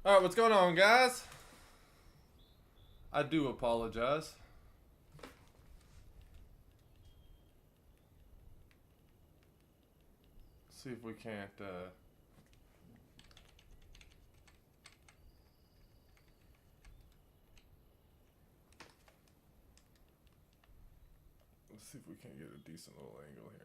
Alright, what's going on, guys? I do apologize. See if we can't, let's see if we can't get a decent little angle here.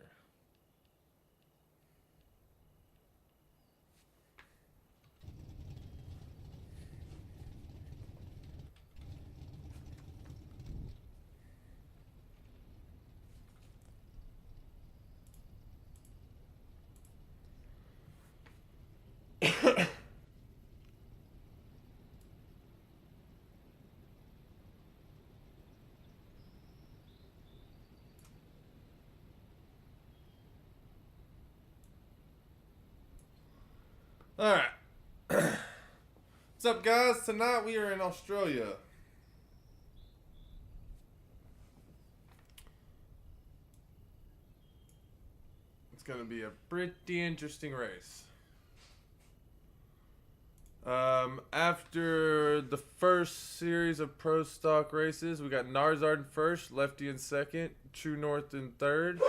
Alright. What's up, guys? Tonight we are in Australia. It's going to be a pretty interesting race. After the first series of pro stock races, we got Narzard in first, Lefty in second, True North in third.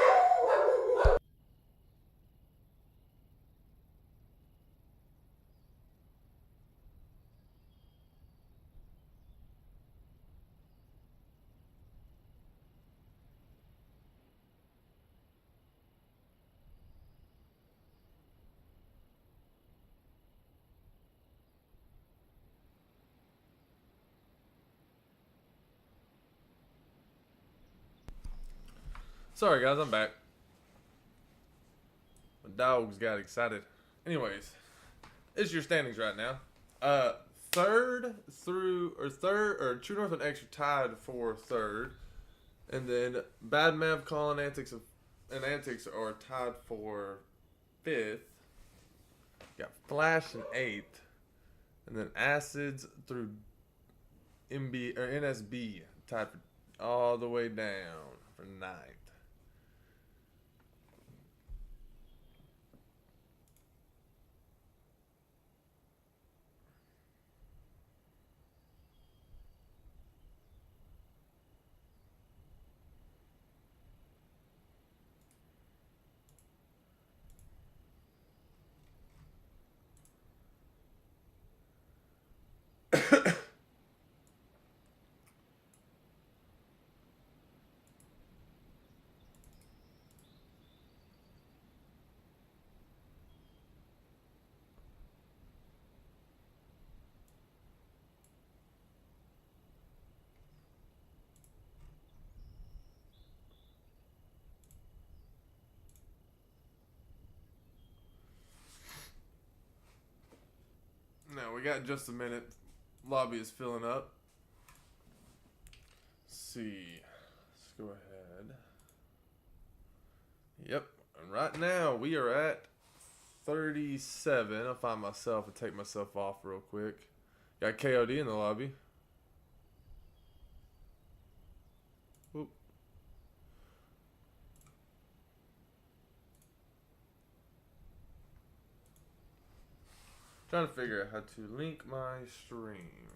Sorry, guys, I'm back. My dogs got excited. Anyways, it's your standings right now. True North and X are tied for third, and then Bad Mav, Call, and Antics are tied for fifth. Got Flash in eighth, and then Acids through NSB tied for all the way down for ninth. Now we got just a minute. Lobby is filling up. Let's see. Let's go ahead. Yep. And right now we are at 37. I'll find myself and take myself off real quick. Got KOD in the lobby. Oop. Trying to figure out how to link my stream.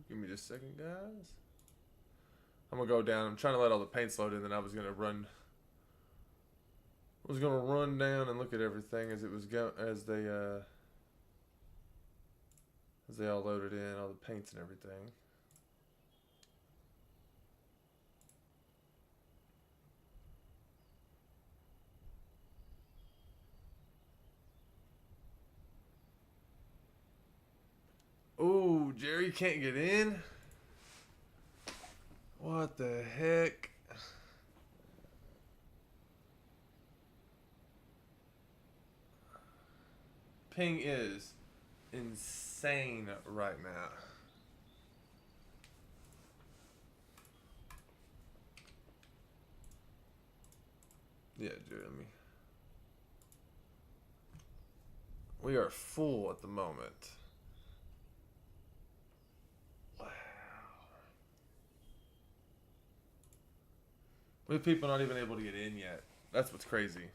Give me just a second, guys. I'm gonna go down. I'm trying to let all the paints load in, then I was gonna run down and look at everything as it was as they all loaded in, all the paints and everything. Oh, Jerry can't get in? What the heck? Ping is insane right now. Yeah, Jeremy. We are full at the moment. Wow. We have people not even able to get in yet. That's what's crazy.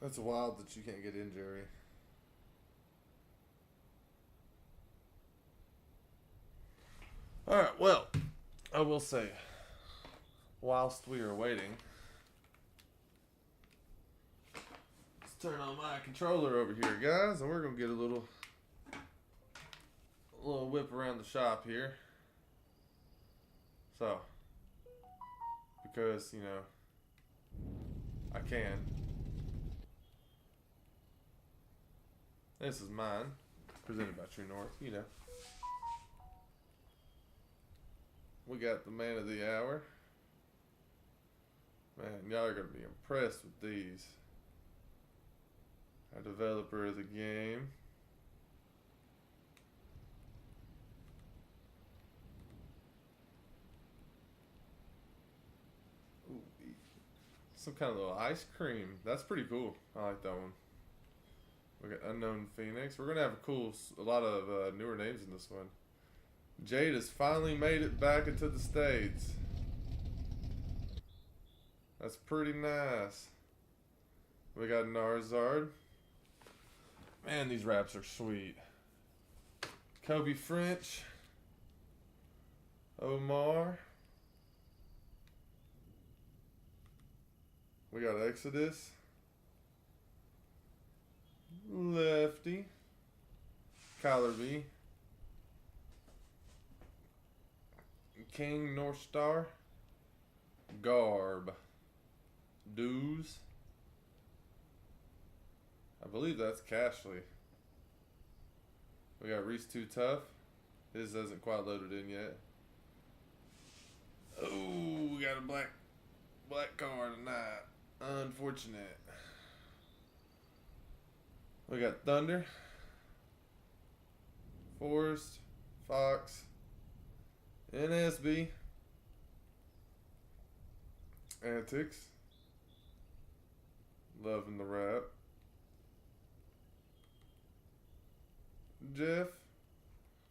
That's wild that you can't get in, Jerry. Alright, well, I will say, whilst we are waiting, let's turn on my controller over here, guys, and we're going to get a little whip around the shop here. So, because, you know, I can. This is mine, presented by True North, you know. We got the man of the hour. Man, y'all are going to be impressed with these. Our developer of the game. Ooh, some kind of little ice cream. That's pretty cool. I like that one. We got Unknown Phoenix. We're going to have a lot of newer names in this one. Jade has finally made it back into the States. That's pretty nice. We got Narzard. Man, these wraps are sweet. Kobe French. Omar. We got Exodus. Lefty. Kyler B. King North Star. Garb. Dues. I believe that's Cashley. We got Reese Too Tough. His hasn't quite loaded in yet. Oh, we got a black car tonight. Unfortunate. We got Thunder. Forrest. Fox. NSB. Antics. Loving the rap. Jeff.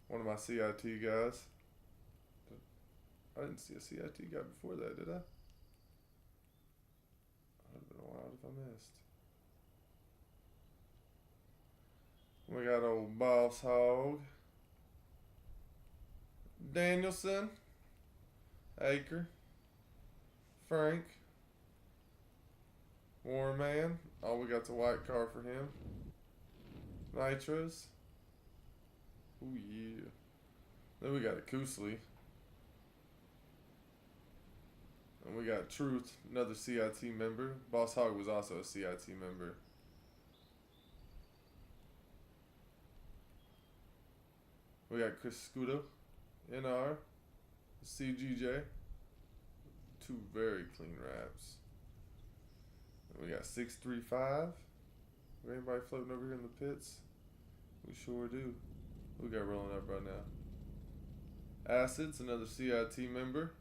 One of my CIT guys. I didn't see a CIT guy before that, did I? I'd have been wild if I missed. We got old Boss Hog. Danielson. Aker. Frank. Warman. Oh, we got the white car for him. Nitros. Ooh, yeah. Then we got a Koosley. And we got Truth, another CIT member. Boss Hog was also a CIT member. We got Chris Scudo, NR, CGJ. Two very clean wraps. And we got 635. Anybody floating over here in the pits? We sure do. We got rolling up right now. Acids, another CIT member.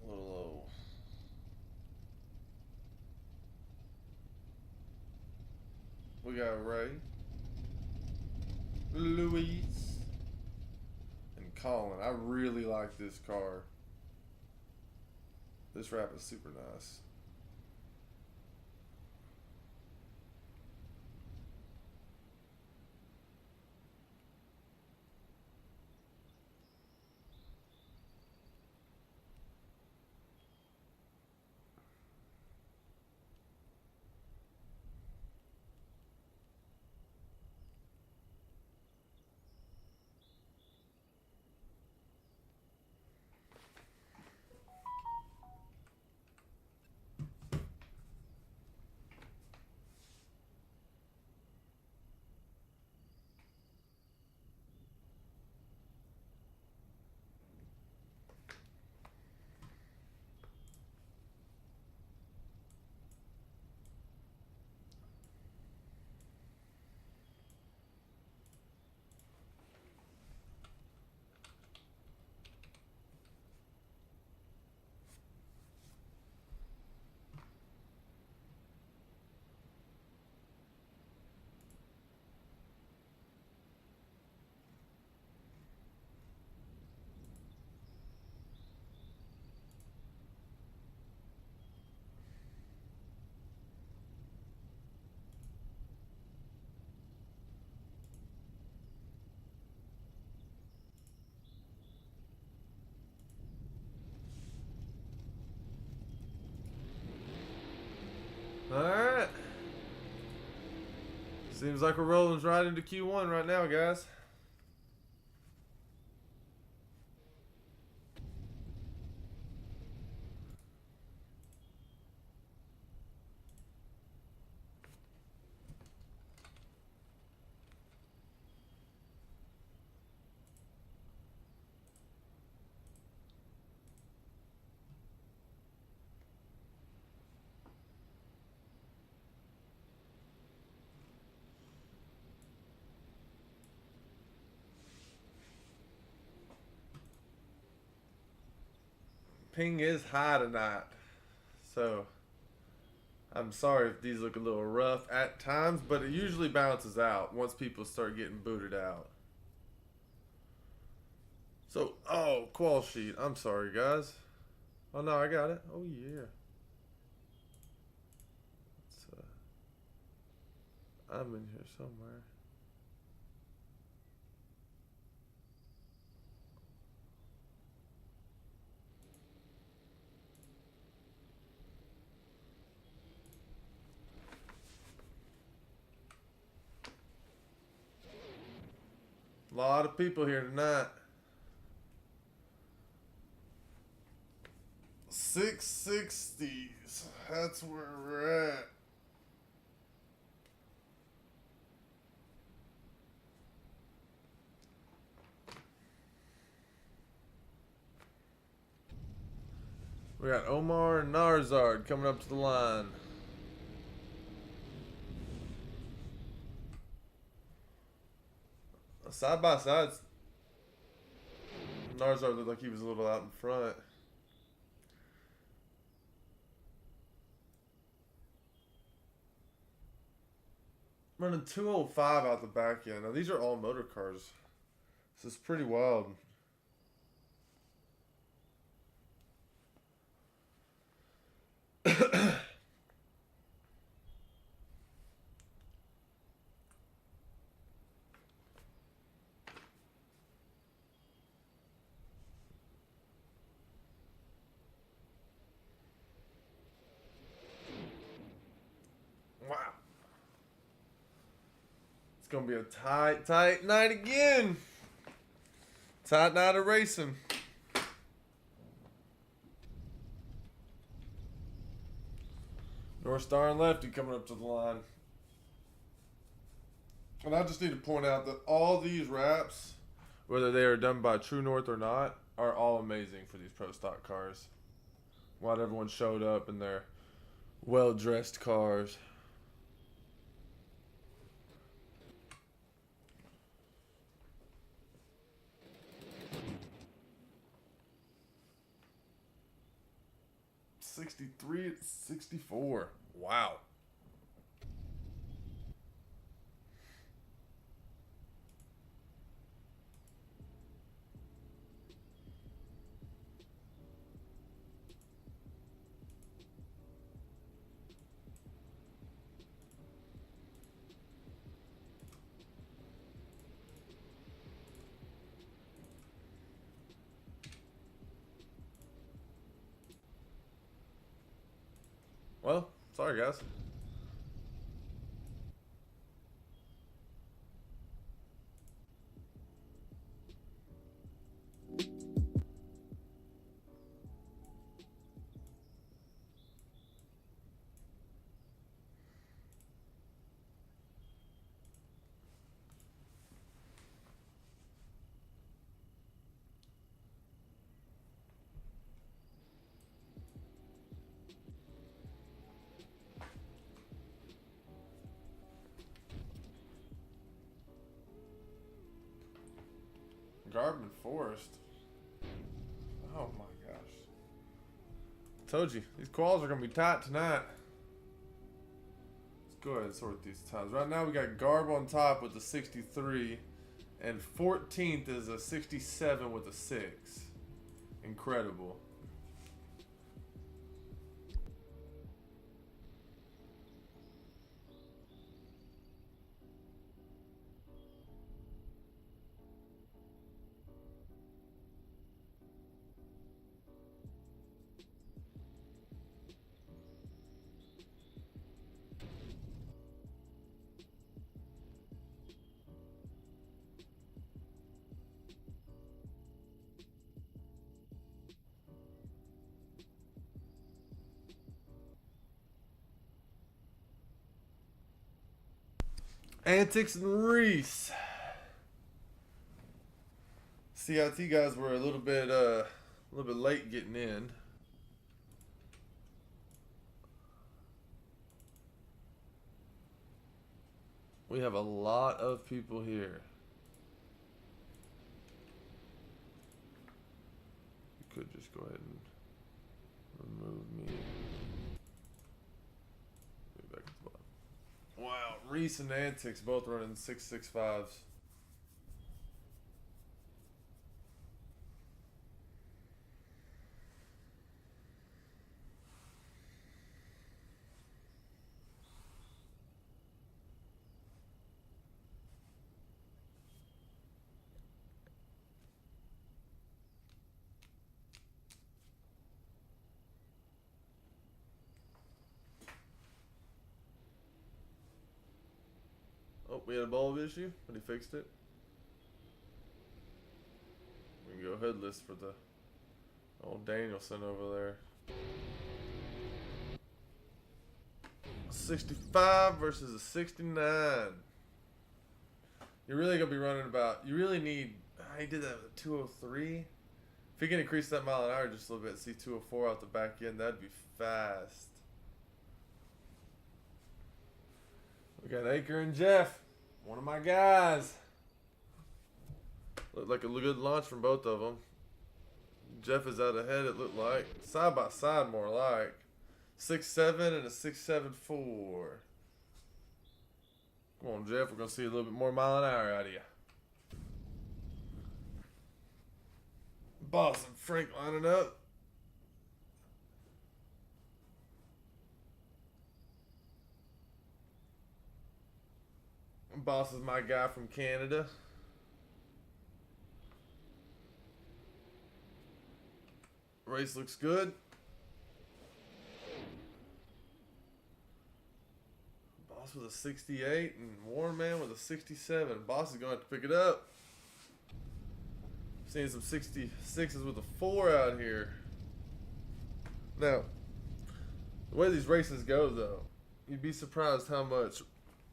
A little low. We got Ray, Luis, and Colin. I really like this car. This wrap is super nice. Seems like we're rolling right into Q1 right now, guys. Ping is high tonight, so I'm sorry if these look a little rough at times, but it usually balances out once people start getting booted out. So, oh, qual sheet. I'm sorry, guys. Oh no, I got it. Oh yeah. It's, I'm in here somewhere. A lot of people here tonight. 660s. That's where we're at. We got Omar and Narzard coming up to the line. Side by sides, Narzard looked like he was a little out in front. Running 205 out the back end. Now these are all motor cars. This is pretty wild. Wow. It's going to be a tight night again. Tight night of racing. North Star and Lefty coming up to the line. And I just need to point out that all these wraps, whether they are done by True North or not, are all amazing for these pro stock cars. Not everyone showed up in their well-dressed cars. '63 at '64. Wow. Well, sorry guys. Garden Forest. Oh my gosh. Told you, these quals are going to be tight tonight. Let's go ahead and sort these times. Right now we got Garb on top with a 63. And 14th is a 67 with a 6. Incredible. Antics and Reese. CIT guys were a little bit late getting in. We have a lot of people here. You could just go ahead and remove me. Get back at the bottom. Wow, Reese and Antics both running 665s. Oh, we had a bulb issue, but he fixed it. We can go headless for the old Danielson over there. 65 versus a 69. You're really gonna be running about. You really need. He did that with a 203. If he can increase that mile an hour just a little bit, see 204 out the back end, that'd be fast. We got Aker and Jeff, one of my guys. Looked like a good launch from both of them. Jeff is out ahead, it looked like. Side by side, more like. 6.7 and a 6.74. Come on, Jeff, we're going to see a little bit more mile an hour out of you. Boss and Frank lining up. Boss is my guy from Canada. Race looks good. Boss with a 68 and Warren Man with a 67. Boss is going to have to pick it up. Seeing some 66s with a 4 out here. Now, the way these races go, though, you'd be surprised how much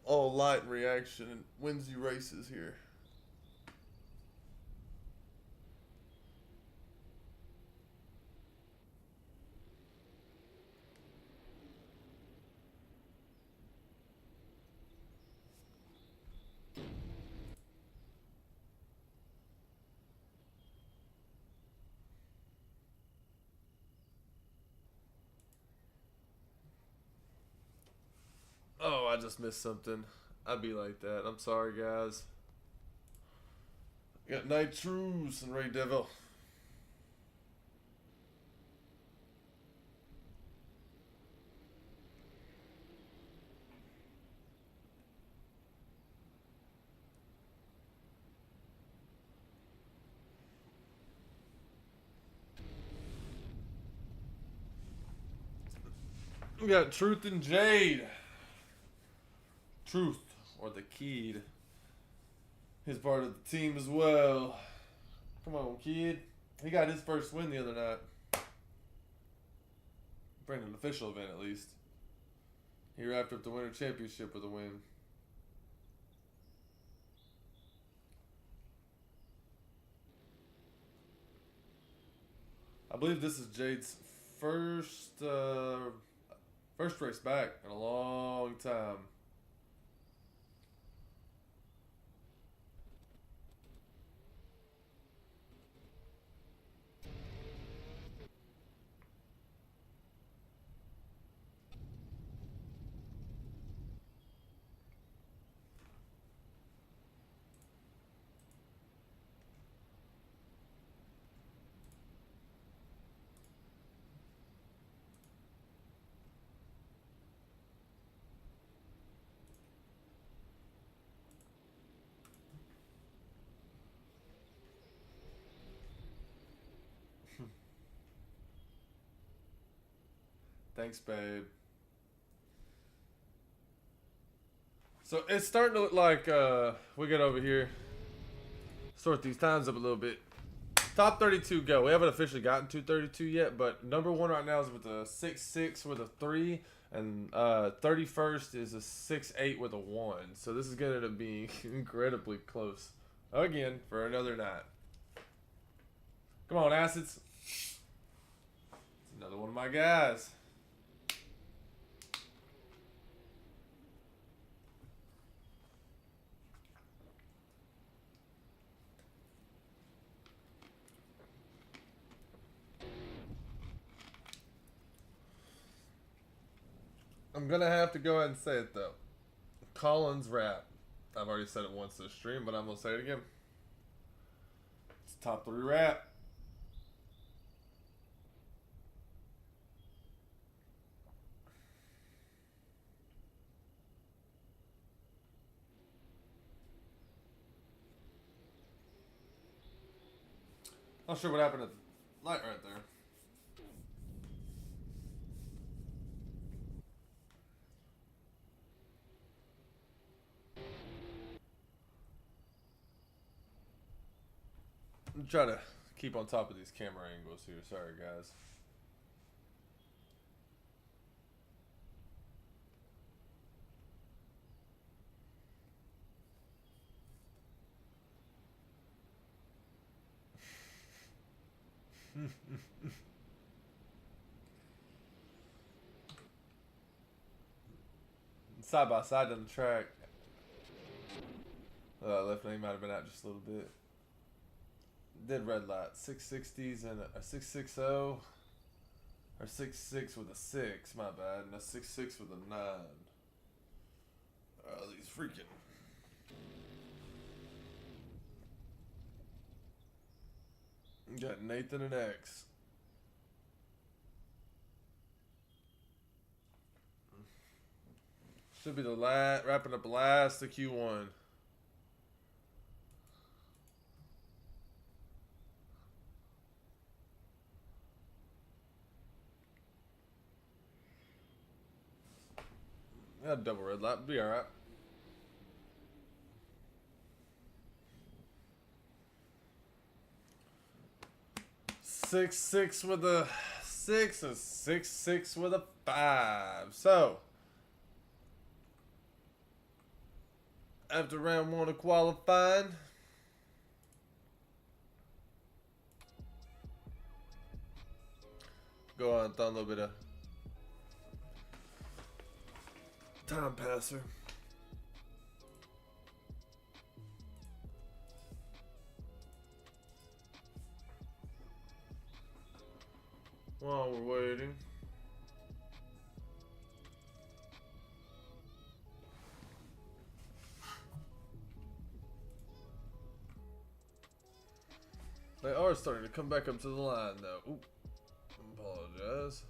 all light reaction wins you races here. Oh, I just missed something. I'd be like that. I'm sorry, guys. I got Nitrous and Ray Devil. We got Truth and Jade. Truth, or the Kid. He's part of the team as well. Come on, kid. He got his first win the other night. Bringing an official event, at least. He wrapped up the Winter Championship with a win. I believe this is Jade's first race back in a long time. Thanks, babe. So it's starting to look like we get over here. Sort these times up a little bit. Top 32 go. We haven't officially gotten to 32 yet, but number one right now is with a 6.6 with a 3, And 31st is a 6-8 with a 1. So this is going to be incredibly close again for another night. Come on, Acids. It's another one of my guys. I'm going to have to go ahead and say it, though. Collins rap. I've already said it once this stream, but I'm going to say it again. It's top 3 rap. Not sure what happened to the light right there. I'm trying to keep on top of these camera angles here. Sorry, guys. Side by side on the track. Left lane might have been out just a little bit. Did red light. 660s and a 660. Or 6.6 with a 6, my bad. And a 6.6 with a 9. These freaking. Got Nathan and X. Should be the last, wrapping up last the Q1. Yeah, double red light, be alright. Six with a 6 and 6 with a 5. So after round 1 of qualifying, go on and throw a little bit of time passer. While we're waiting. They are starting to come back up to the line though. Oop. Apologize.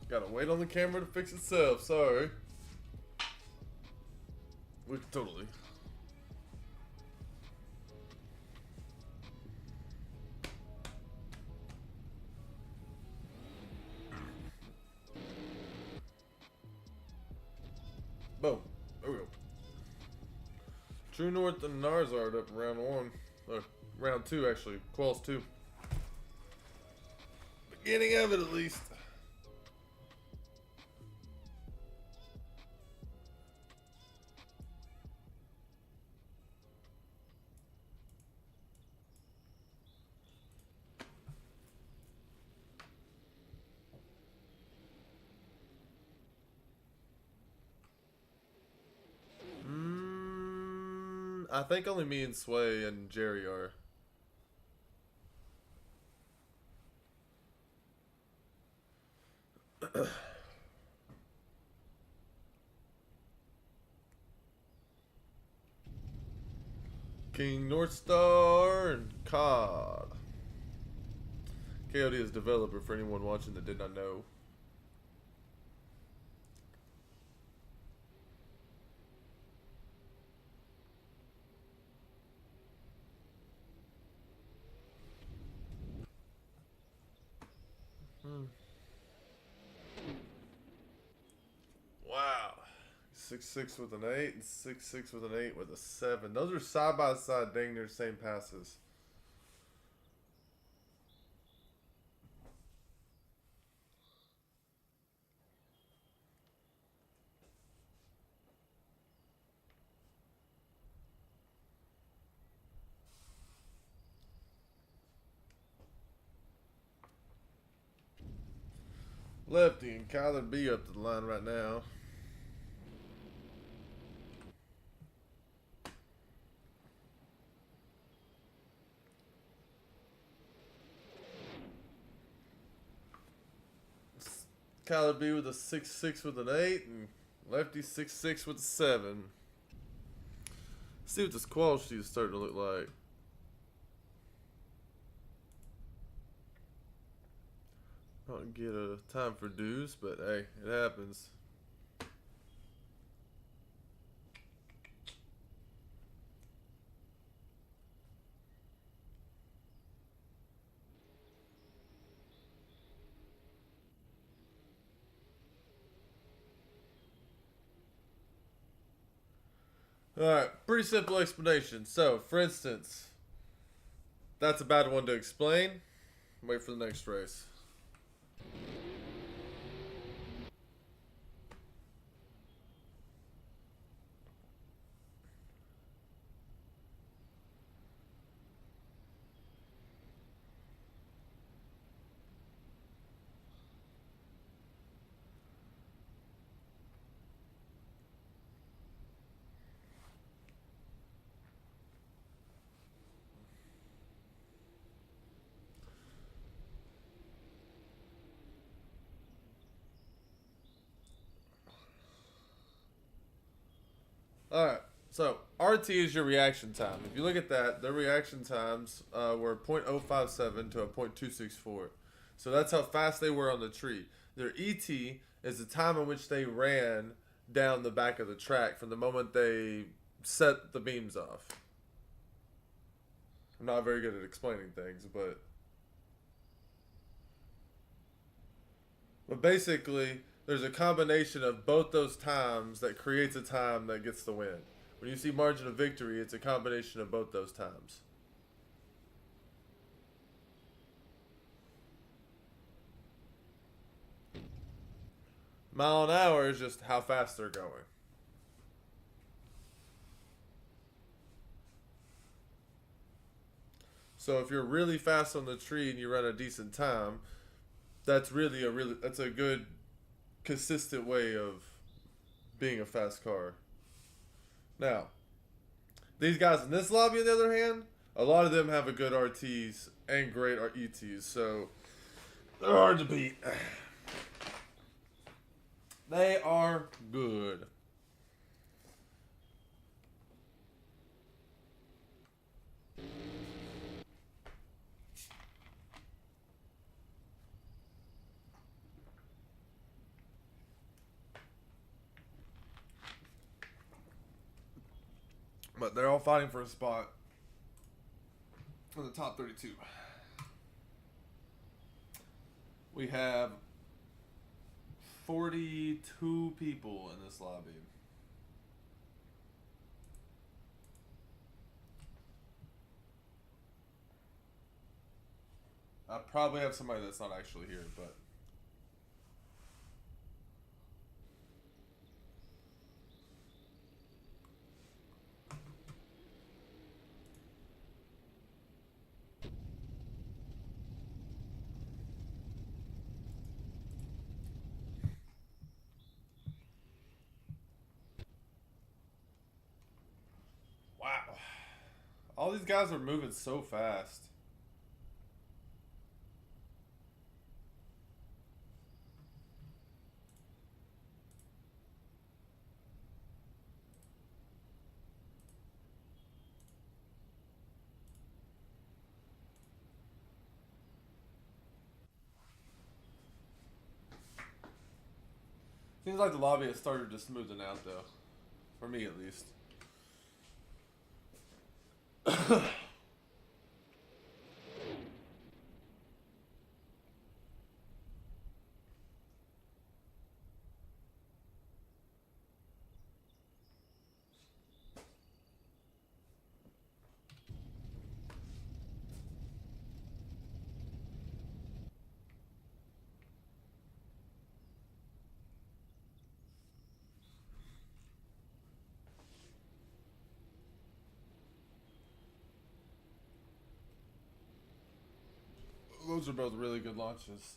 Gotta wait on the camera to fix itself, sorry. We can totally. Boom. There we go. True North and Narzard up in round 1. Round 2 actually. Quals 2. Beginning of it at least. I think only me and Sway and Jerry are. King Northstar and COD. KOD is developer for anyone watching that did not know. Wow. 6-6 with an 8 and 6-6 with an 8 with a 7. Those are side by side, dang near same passes. Lefty and Kyler B up to the line right now. Kyler B with a 6-6 with an 8, and Lefty 6-6 with a 7. See what this qual sheet is starting to look like. Don't get a time for dues, but hey, it happens. Alright, pretty simple explanation. So, for instance, that's a bad one to explain. Wait for the next race. Alright, so RT is your reaction time. If you look at that, their reaction times were 0.057 to a 0.264. So that's how fast they were on the tree. Their ET is the time in which they ran down the back of the track from the moment they set the beams off. I'm not very good at explaining things, but basically, there's a combination of both those times that creates a time that gets the win. When you see margin of victory, it's a combination of both those times. Mile an hour is just how fast they're going. So if you're really fast on the tree and you run a decent time, that's a good consistent way of being a fast car. Now, these guys in this lobby, on the other hand, a lot of them have a good RTs and great ETs, so they're hard to beat. They are good. But they're all fighting for a spot in the top 32. We have 42 people in this lobby. I probably have somebody that's not actually here, but wow. All these guys are moving so fast. Seems like the lobby has started to smoothen out, though. For me, at least. Those are both really good launches.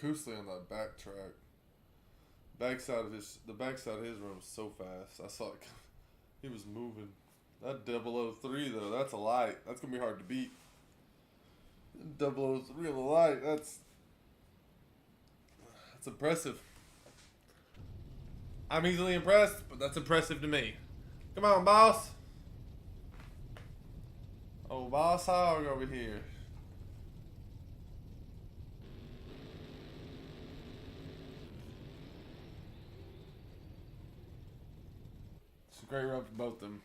Kusley on that backtrack. The backside of his run was so fast. I saw it. He was moving. That 003 though, that's a light. That's gonna be hard to beat. 003 on the light. That's impressive. I'm easily impressed, but that's impressive to me. Come on, boss. Oh, boss hog over here. It's a great run for both of them.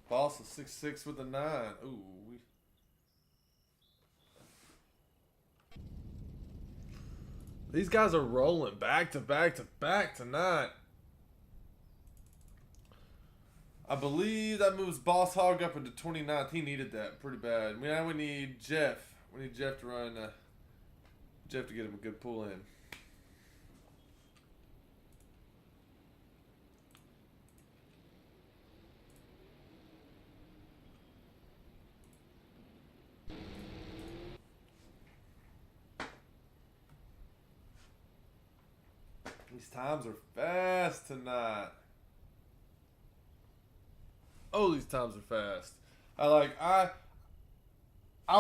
Boss is 6'6" with a 9. Ooh. These guys are rolling back to back to back tonight. I believe that moves Boss Hog up into 29th. He needed that pretty bad. Now we need Jeff. We need Jeff to run. Jeff to get him a good pull in. These times are fast tonight. Oh, these times are fast. I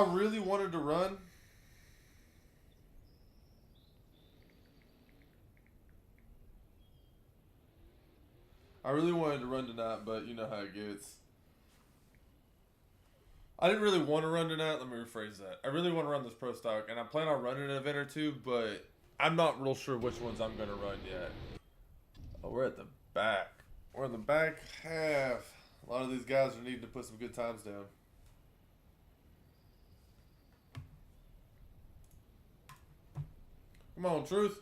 really wanted to run. I really wanted to run tonight, but you know how it gets. I didn't really want to run tonight. Let me rephrase that. I really want to run this pro stock, and I plan on running an event or two, but I'm not real sure which ones I'm going to run yet. Oh, we're at the back. We're in the back half. A lot of these guys are needing to put some good times down. Come on, Truth.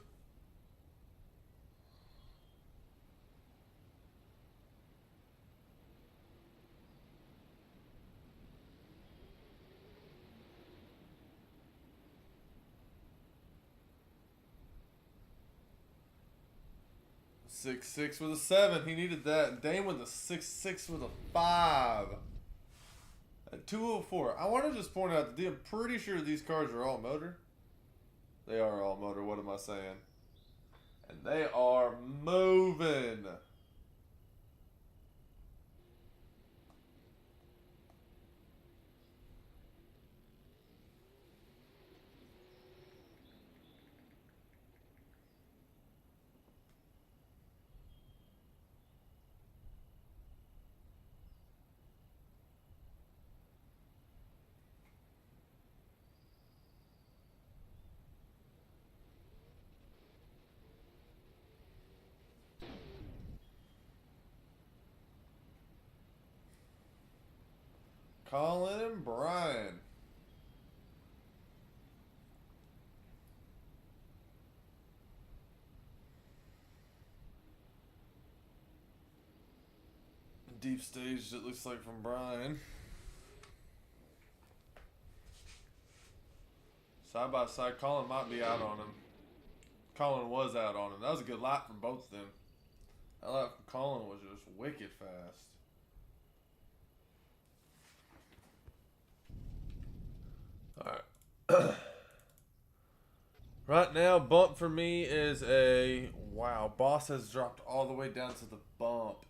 Six with a 7. He needed that. Dane with a 6 with a 5. At 204. I want to just point out that I'm pretty sure these cars are all motor. They are all motor. What am I saying? And they are moving. Colin and Brian. Deep stage, it looks like, from Brian. Side by side, Colin might be out on him. Colin was out on him. That was a good lap from both of them. That lap from Colin was just wicked fast. Alright. Right now, bump for me is a... Wow, Boss has dropped all the way down to the bump.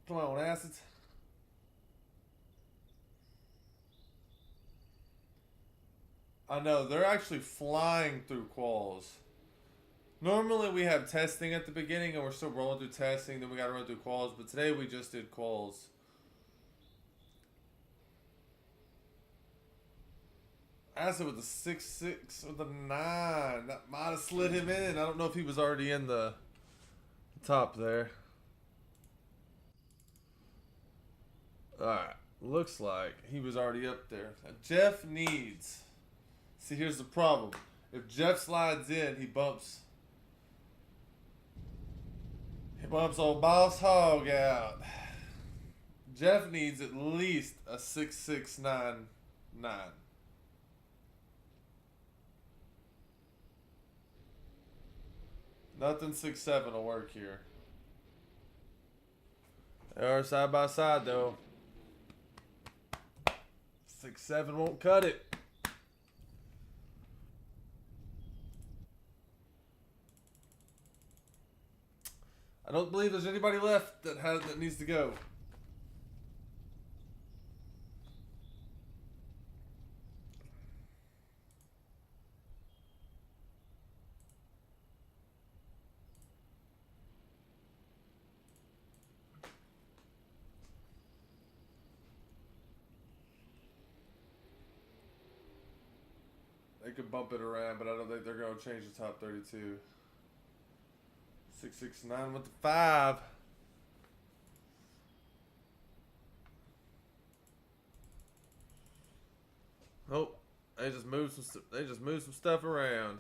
Come on, acids. I know, they're actually flying through quals. Normally we have testing at the beginning and we're still rolling through testing, then we gotta run through quals, but today we just did quals. Acid with the 6-6 with the 9. That might have slid him in. I don't know if he was already in the top there. Alright. Looks like he was already up there. Now, Jeff needs. See, here's the problem. If Jeff slides in, he bumps. He bumps old Boss Hog out. Jeff needs at least a 6-6-9-9. Nothing 6-7 will work here. They are side by side though. 6-7 won't cut it. I don't believe there's anybody left that needs to go. They could bump it around, but I don't think they're going to change the top 32. 6-6-9 with the 5. Oh, they just moved some stuff around.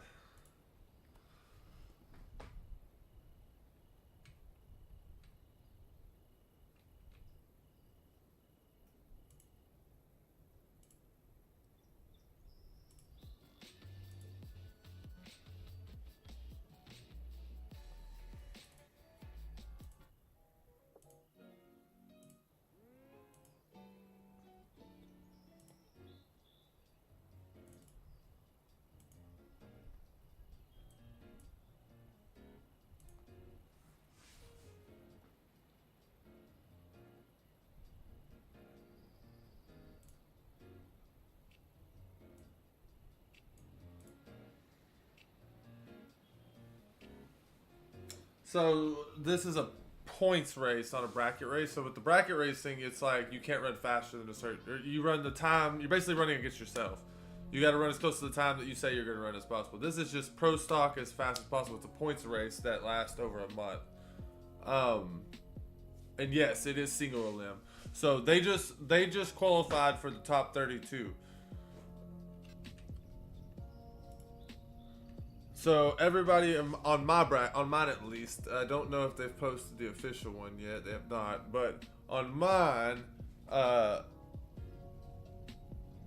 So this is a points race, not a bracket race. So with the bracket racing, it's like you can't run faster than a certain. Or you run the time. You're basically running against yourself. You got to run as close to the time that you say you're going to run as possible. This is just pro stock as fast as possible. It's a points race that lasts over a month. And yes, it is single elim. So they just qualified for the top 32. So everybody on mine at least, I don't know if they've posted the official one yet. They have not, but on mine,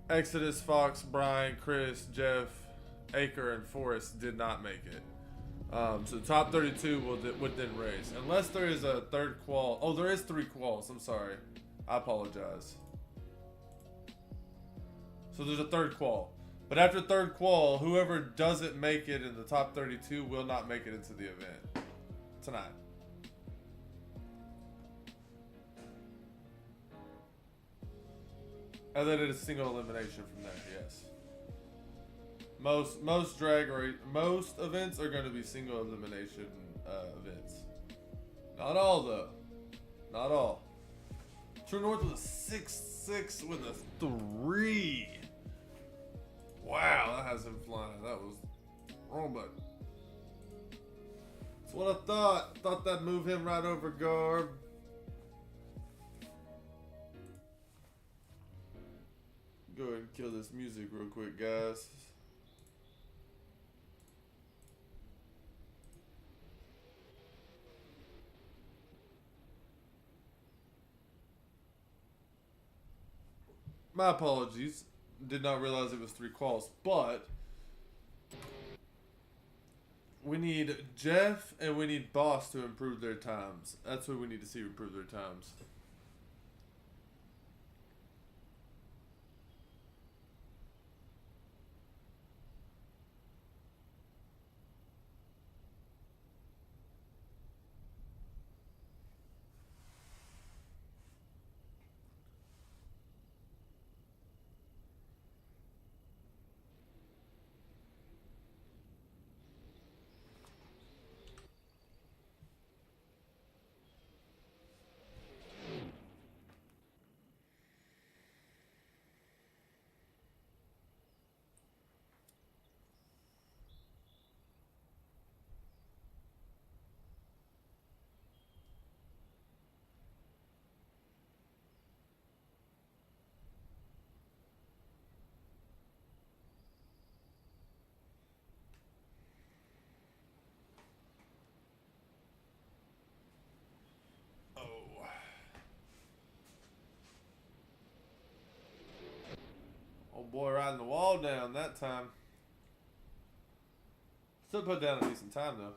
Exodus, Fox, Brian, Chris, Jeff, Aker, and Forrest did not make it. So the top 32 would then race, unless there is a third qual. Oh, there is 3 quals. I'm sorry, I apologize. So there's a third qual. But after third qual, whoever doesn't make it in the top 32 will not make it into the event tonight. And then it is single elimination from there. Yes. Most drag race, most events are going to be single elimination events. Not all though. Not all. True North with a 6-6 with a 3. Wow, that has him flying. That was wrong button. That's what I thought. Thought that'd move him right over Garb. Go ahead and kill this music real quick, guys. My apologies. Did not realize it was 3 quals, but we need Jeff and we need Boss to improve their times. That's what we need to see improve their times. boy riding the wall down that time. Still put down a decent time though.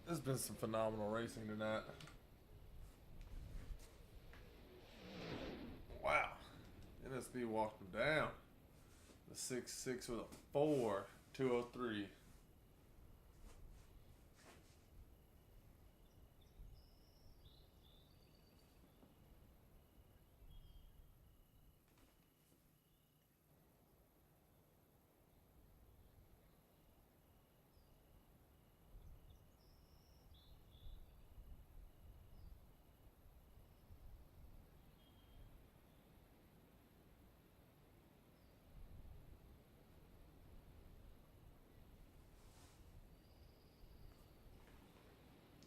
There's been some phenomenal racing tonight. Wow. NSB walked him down. The 6-6 with a 4. 203.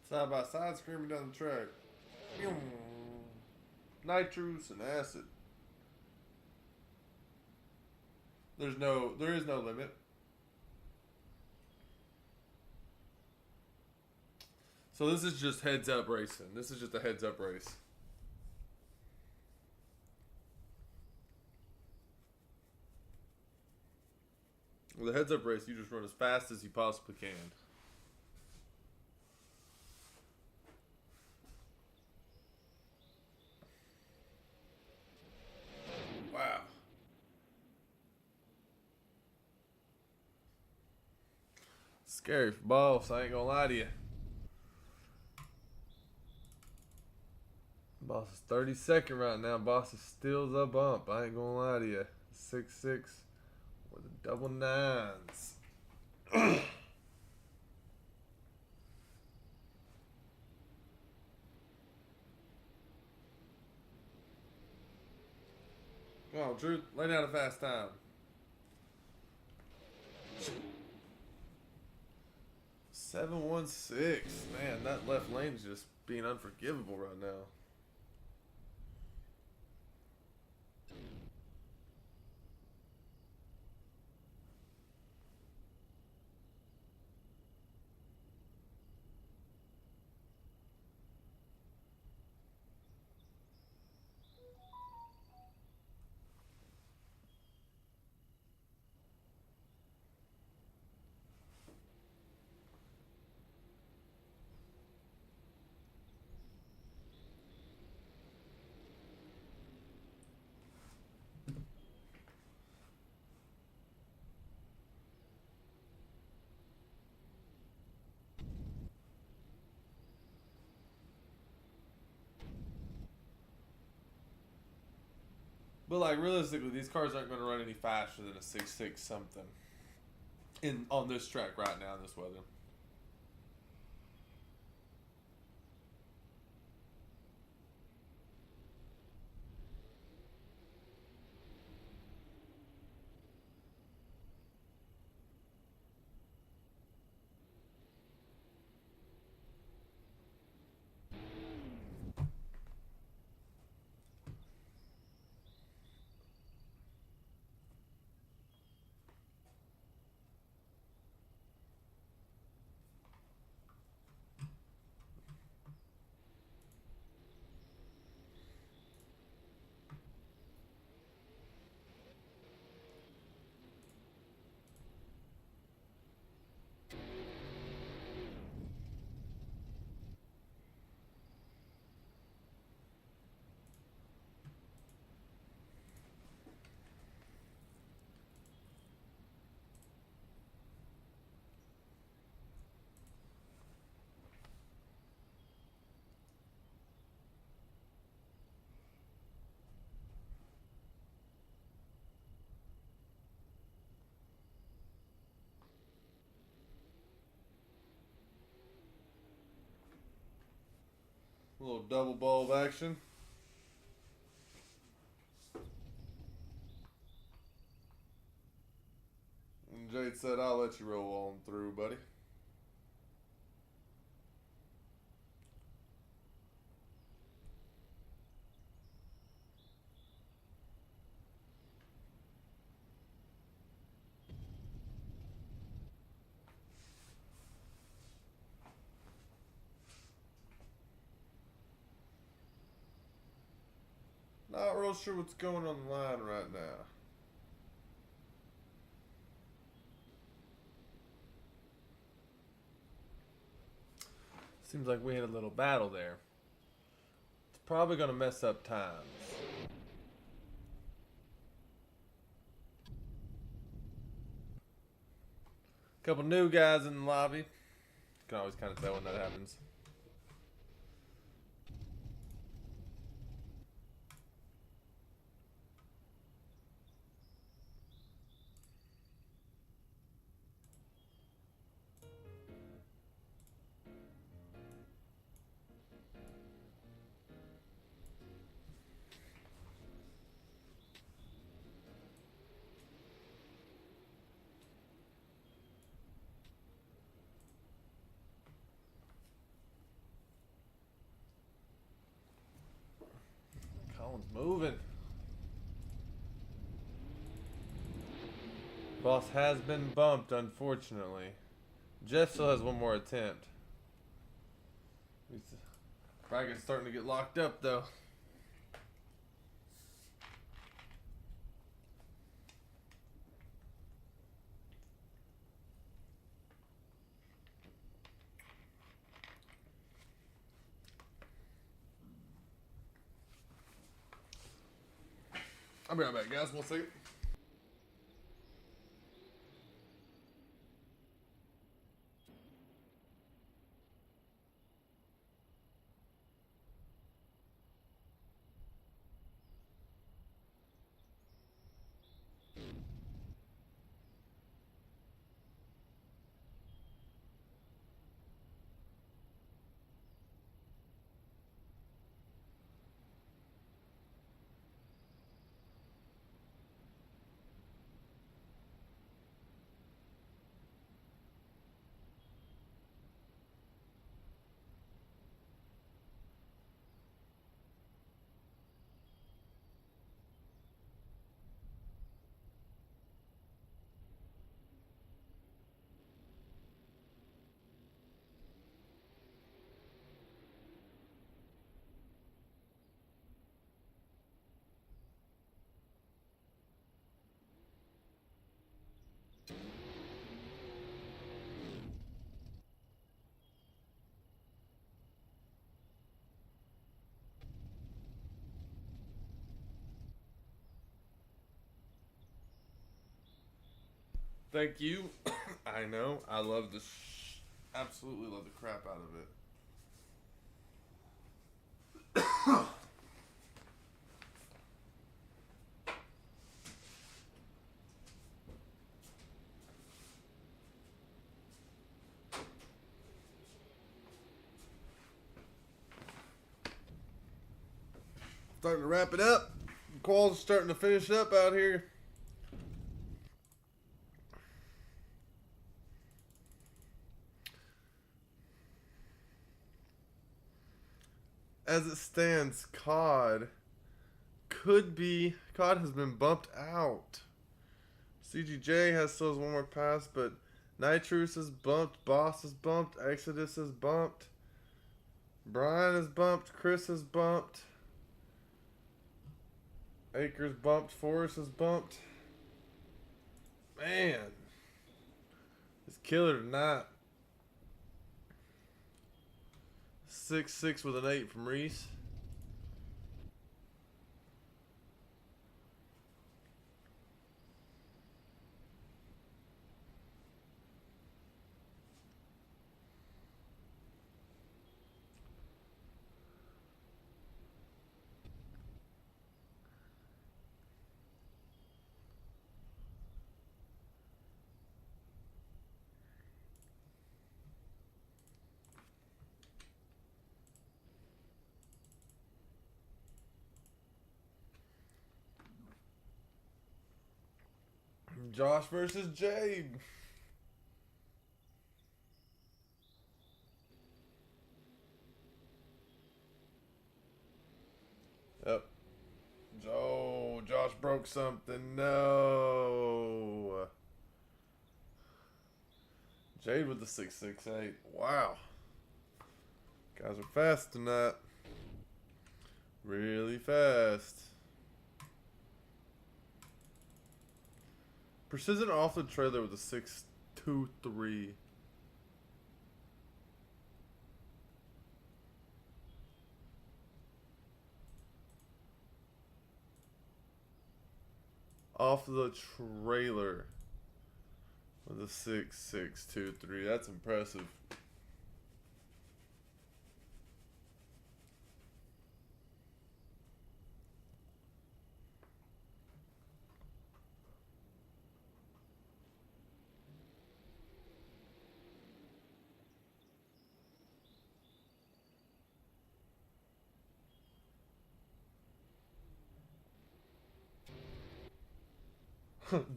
Side by side screaming down the track. Nitrous and acid. There is no limit. So this is just heads up racing. This is just a heads up race. With a heads up race, you just run as fast as you possibly can. Wow. Scary for boss, I ain't gonna lie to you. Boss is 32nd right now. Boss is still the bump. I ain't gonna lie to you. 6-6 with the double nines. Come on, Drew. Lay down a fast time. 7-1-6. Man, that left lane's just being unforgivable right now. But like realistically, these cars aren't going to run any faster than a 6-6 something on this track right now in this weather. little double bulb action. And Jade said, I'll let you roll on through, buddy. Not real sure what's going on the line right now. Seems like we had a little battle there. It's probably going to mess up times. Couple new guys in the lobby. Can always kind of tell when that happens. Colin's moving. Boss has been bumped, unfortunately. Jeff still has one more attempt. Bracket's starting to get locked up, though. I'll be right back, guys. 1 second. Thank you. I know. I love this. Absolutely love the crap out of it. Starting to wrap it up. Qual's starting to finish up out here. As it stands, COD has been bumped out. CGJ has still has one more pass, but Nitrous is bumped, Boss is bumped, Exodus is bumped, Brian is bumped, Chris is bumped, Akers bumped, Forrest is bumped. Man, it's killer tonight. 6-6 with an 8 from Reese. Josh versus Jade. Yep. Oh, Josh broke something. No. Jade with the 668. Wow. Guys are fast tonight. Really fast. Precision off the trailer with a 623. Off the trailer with a 6.623. That's impressive.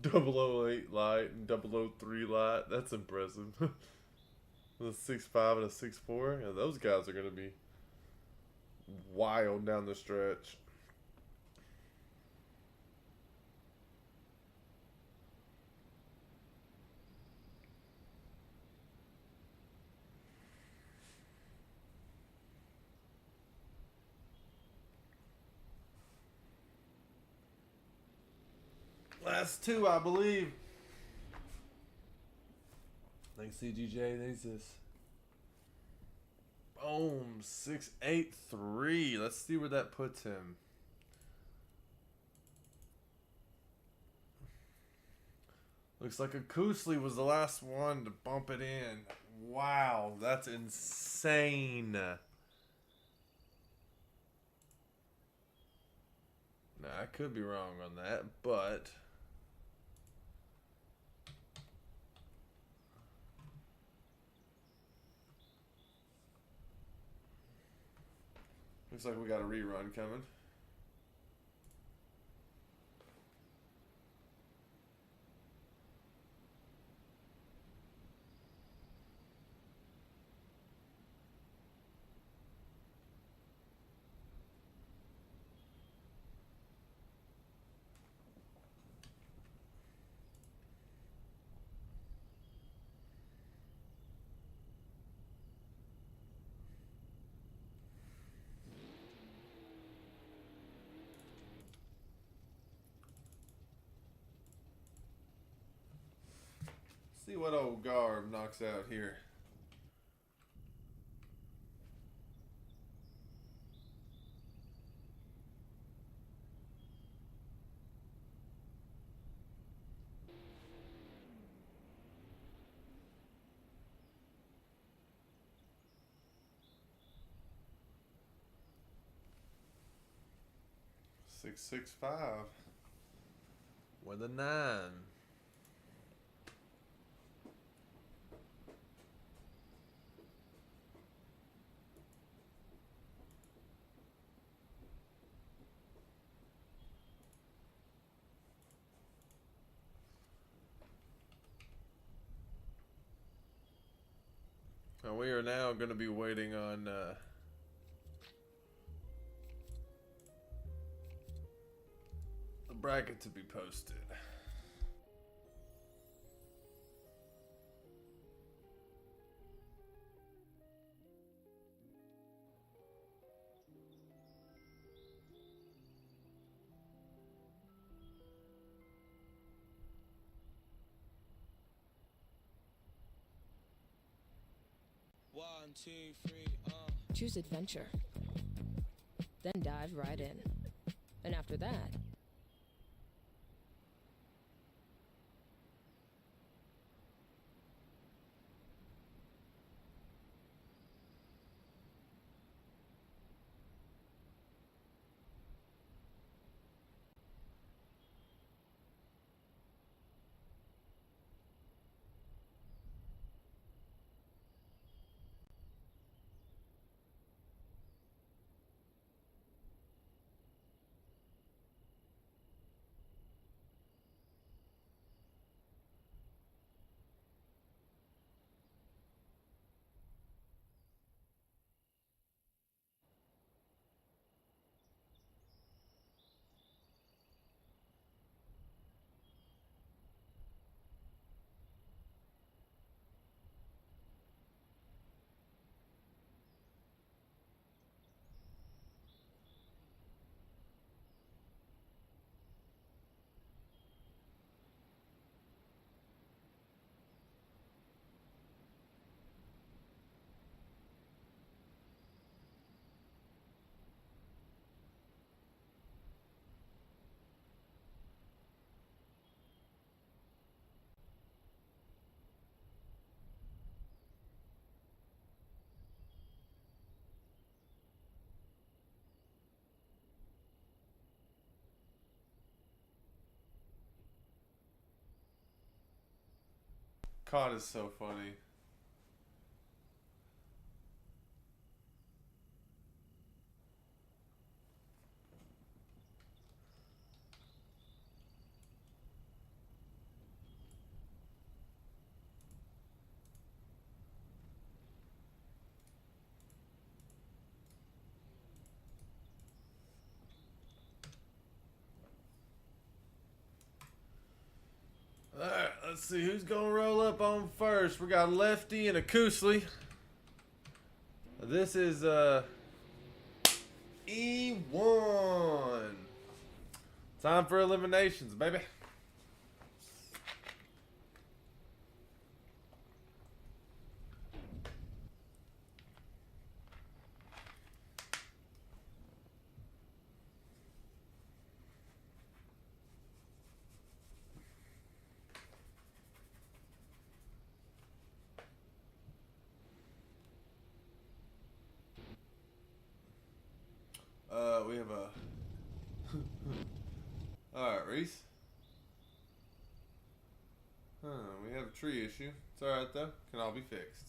Double O 008 light and 003 light. That's impressive. With a 6.5 and a 6.4. Yeah, those guys are going to be wild down the stretch. Last two, I believe. Thanks, CGJ. Thanks, this. Boom. 683. Let's see where that puts him. Looks like Akoosley was the last one to bump it in. Wow, that's insane. Now, I could be wrong on that, but looks like we got a rerun coming. See what old Garb knocks out here. Six 6.5 with a 9. And we are now going to be waiting on the bracket to be posted. One, two, three, Choose adventure. Then dive right in. And after that, COD is so funny. Alright, let's see who's gonna roll up on first. We got Lefty and a Koosley. This is E1. Time for eliminations, baby. We have a alright, Reese. We have a tree issue. It's alright though. Can all be fixed.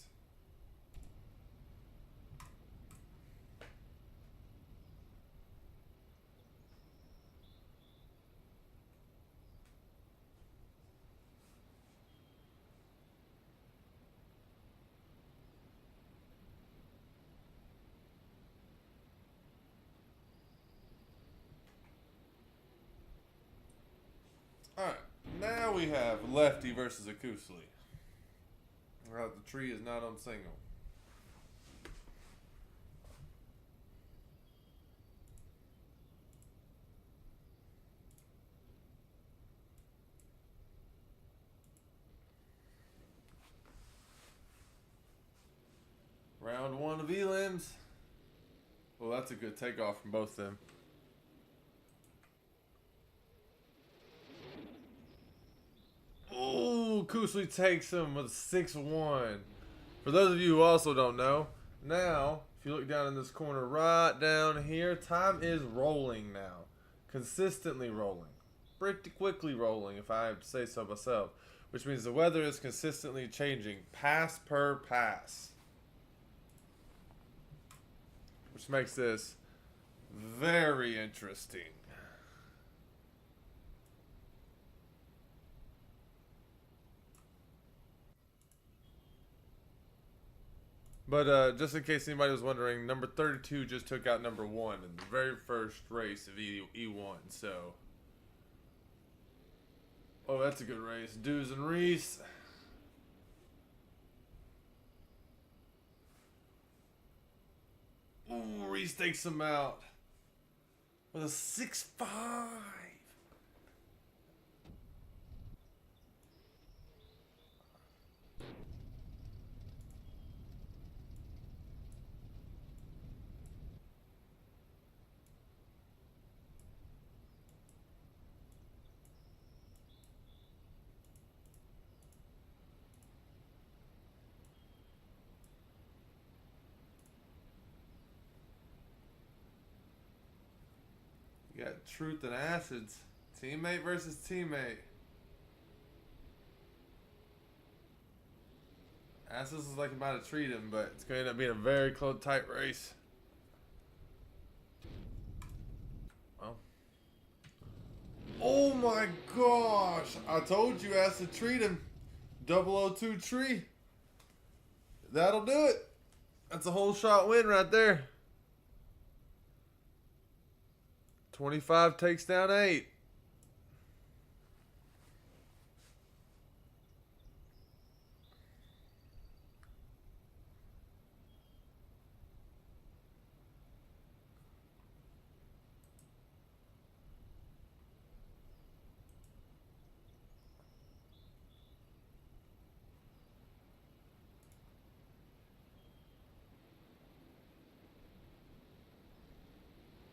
Alright, now we have Lefty versus a Koosley. Alright, the tree is not on single. Round one of elims. Well, that's a good takeoff from both of them. Ooh, Koosley takes him with a 6-1. For those of you who also don't know, now, if you look down in this corner right down here, time is rolling now. Consistently rolling. Pretty quickly rolling, if I have to say so myself. Which means the weather is consistently changing. Pass per pass. Which makes this very interesting. But just in case anybody was wondering, number 32 just took out number 1 in the very first race of E1. So, oh, that's a good race. Dews and Reese. Ooh, Reese takes him out with a 6-5. You got Truth and Acids. Teammate versus teammate. Acids is like about to treat him, but it's going to end up being a very close, tight race. Well. Oh my gosh! I told you Acid treat him. 002 tree. That'll do it. That's a whole shot win right there. 25 takes down 8.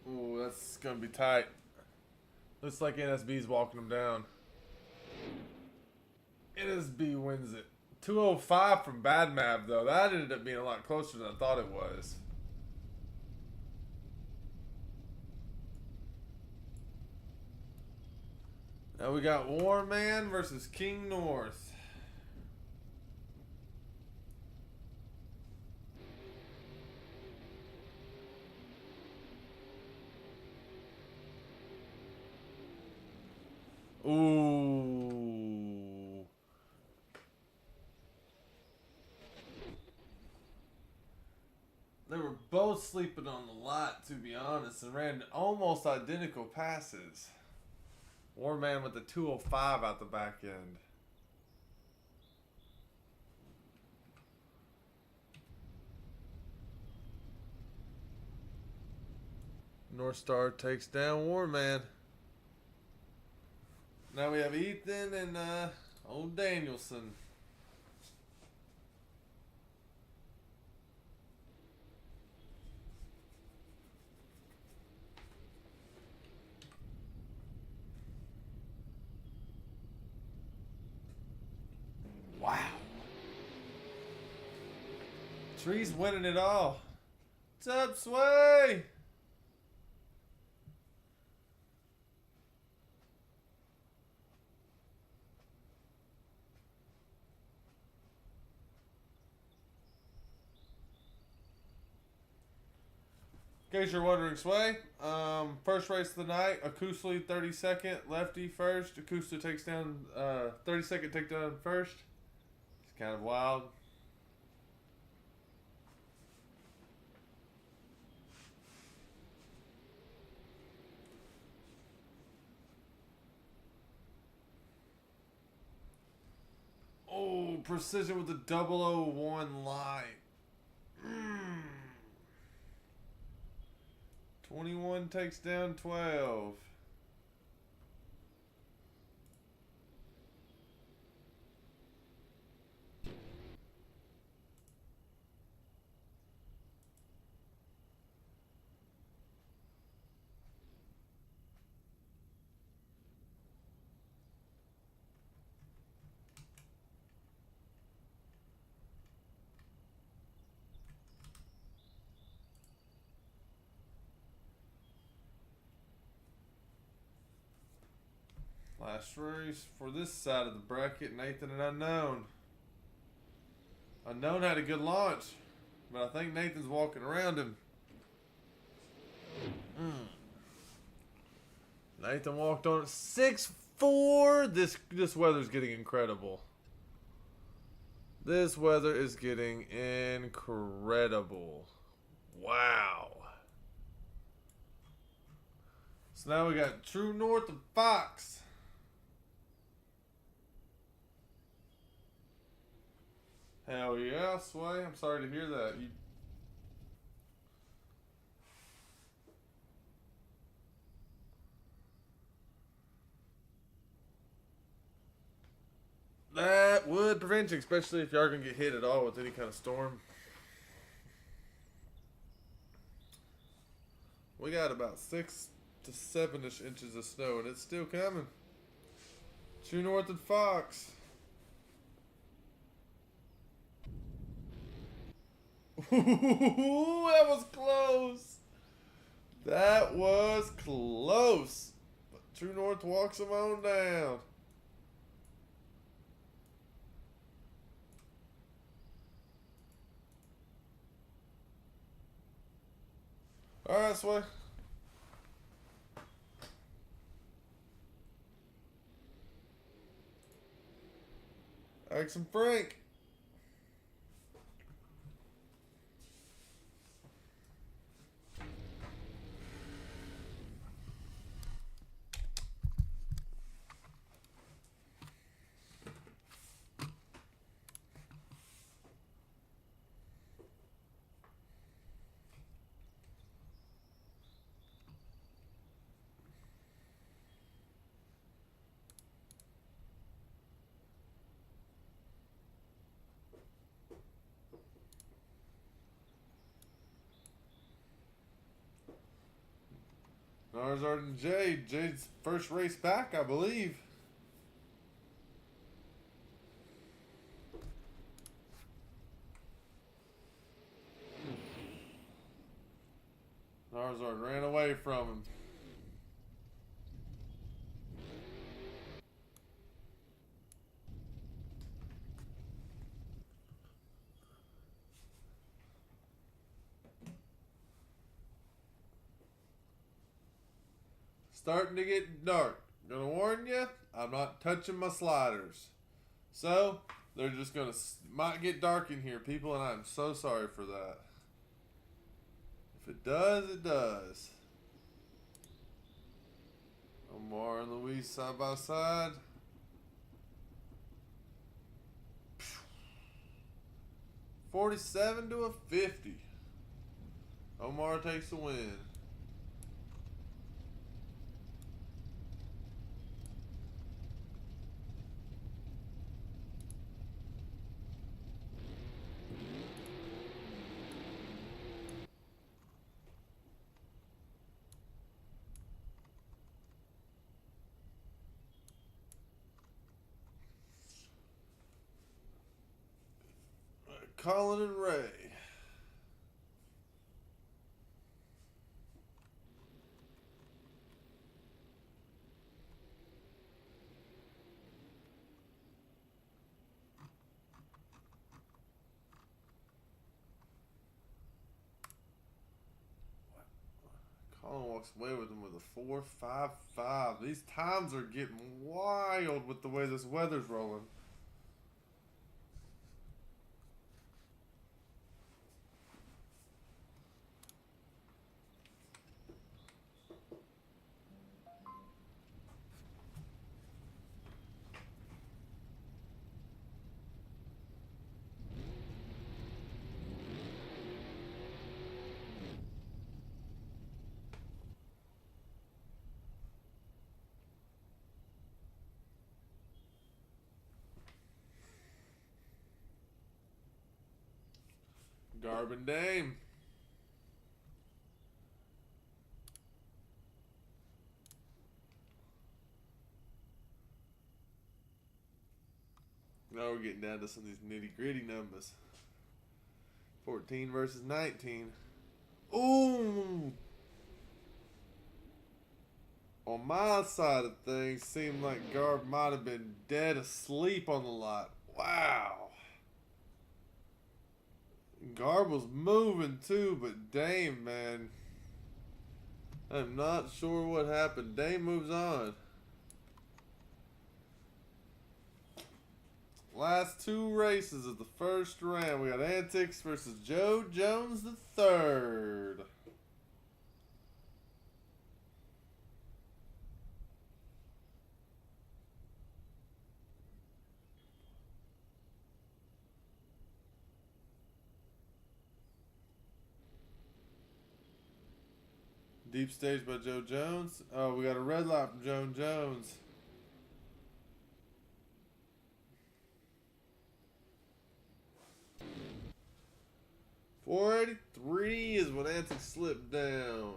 Ooh, that's going to be tight. Looks like NSB's walking him down. NSB wins it. 205 from Bad Map, though. That ended up being a lot closer than I thought it was. Now we got Warman versus King North. Ooh. They were both sleeping on the lot, to be honest, and ran almost identical passes. Warman with the 205 out the back end. North Star takes down Warman. Now we have Ethan and old Danielson. Wow. Tree's winning it all. What's up, Sway? In case you're wondering, Sway, first race of the night, Acously 32nd, lefty first. Acously takes down 32nd takedown first. It's kind of wild. Oh, precision with the 001 light. 21 takes down 12. Last race for this side of the bracket, Nathan and Unknown. Unknown had a good launch, but I think Nathan's walking around him. Nathan walked on at 6'4". This weather's getting incredible. This weather is getting incredible. Wow. So now we got True North and Fox. Hell yeah, Sway. I'm sorry to hear that. That would prevent you, especially if you are going to get hit at all with any kind of storm. We got about 6 to 7-ish inches of snow, and it's still coming. True North and Fox. Ooh, that was close. That was close. But True North walks him on down. All right, Sway. Ask him, Frank. Narzard and Jade. Jade's first race back, I believe. Narzard ran away from him. Starting to get dark. Gonna warn you, I'm not touching my sliders. So, they're just gonna, might get dark in here, people, and I'm so sorry for that. If it does, it does. Omar and Luis side by side. 47 to a 50. Omar takes the win. Colin and Ray. Colin walks away with him with a 4.55. These times are getting wild with the way this weather's rolling. Garb and Dame. Now we're getting down to some of these nitty gritty numbers. 14 versus 19. Ooh! On my side of things, seemed like Garb might have been dead asleep on the lot. Wow! Garb was moving too, but Dame, man, I'm not sure what happened. Dame moves on. Last two races of the first round. We got Antics versus Joe Jones the third. Deep stage by Joe Jones. Oh, we got a red light from Joe Jones. .483 is when Antics slipped down.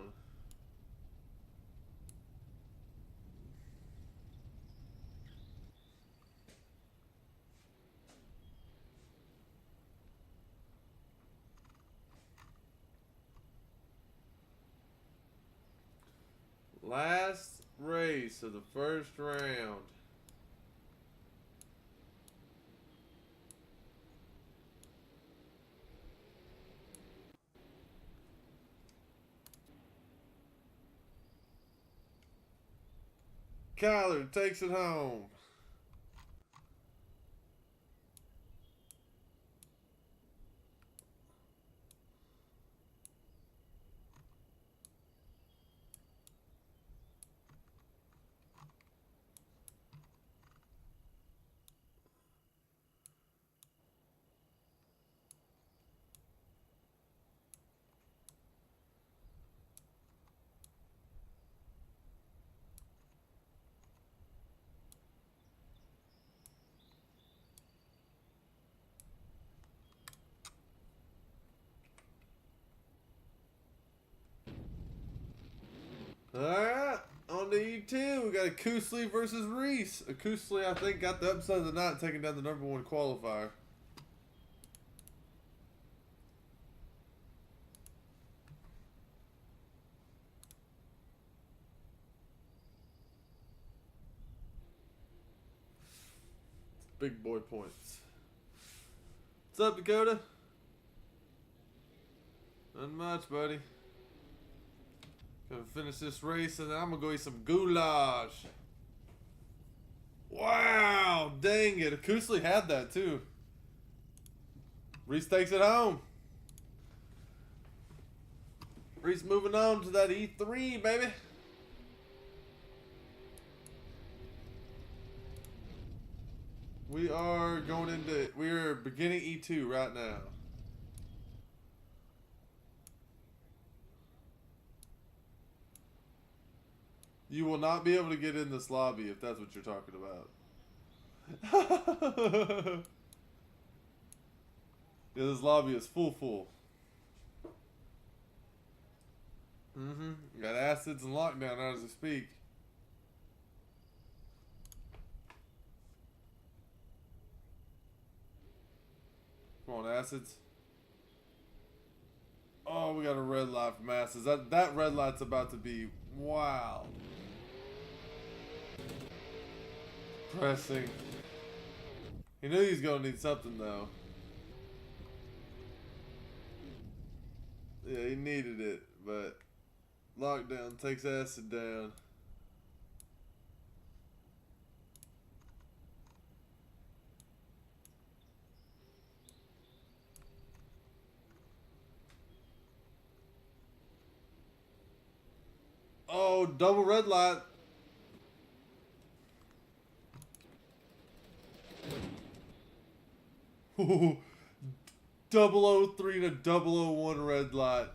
Last race of the first round. Kyler takes it home. Alright, on to E2. We got Acousley versus Reese. Acousley, I think, got the upset of the night, taking down the #1 qualifier. Big boy points. What's up, Dakota? Not much, buddy. Gonna finish this race and then I'm gonna go eat some goulash. Wow, dang it. Akusley had that too. Reese takes it home. Reese moving on to that E3, baby. We are beginning E2 right now. You will not be able to get in this lobby if that's what you're talking about. Yeah, this lobby is full. Got acids and lockdown as we speak. Come on, acids. Oh, we got a red light from acids. That red light's about to be wow. Pressing. He knew he was gonna need something though. Yeah, he needed it, but lockdown takes acid down. Oh, double red light. Ooh, 003 to 001 red light.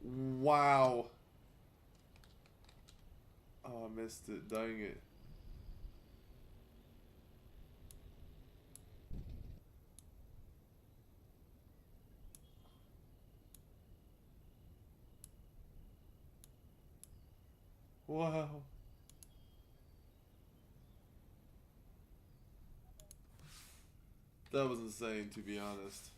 Wow. Oh, I missed it. Dang it. Wow. That was insane, to be honest.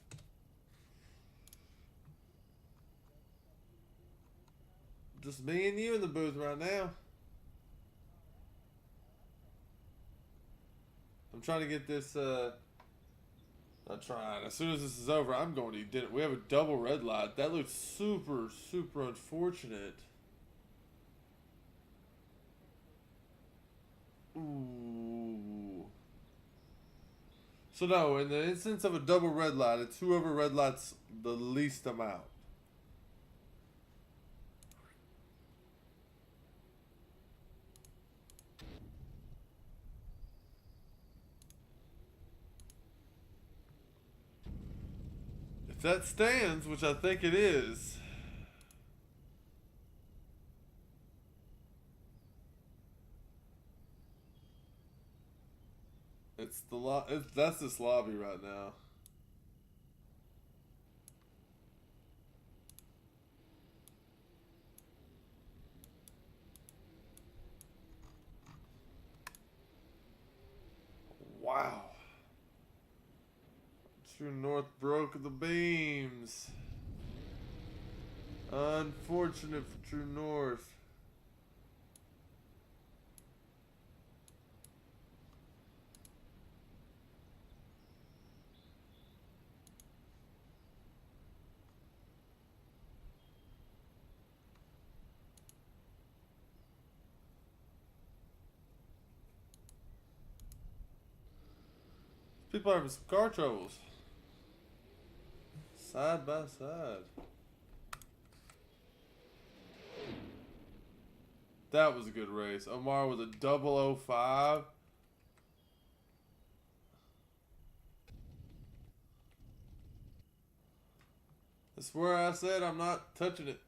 Just me and you in the booth right now. I'm trying to get this, not trying. As soon as this is over, I'm going to eat dinner. We have a double red light. That looks super unfortunate. Ooh. So no, in the instance of a double red light, it's whoever red lights the least amount. If that stands, which I think it is. It's the that's this lobby right now. Wow. True North broke the beams. Unfortunate for True North. People are having some car troubles. Side by side. That was a good race. Omar with a 005. I swear I said I'm not touching it.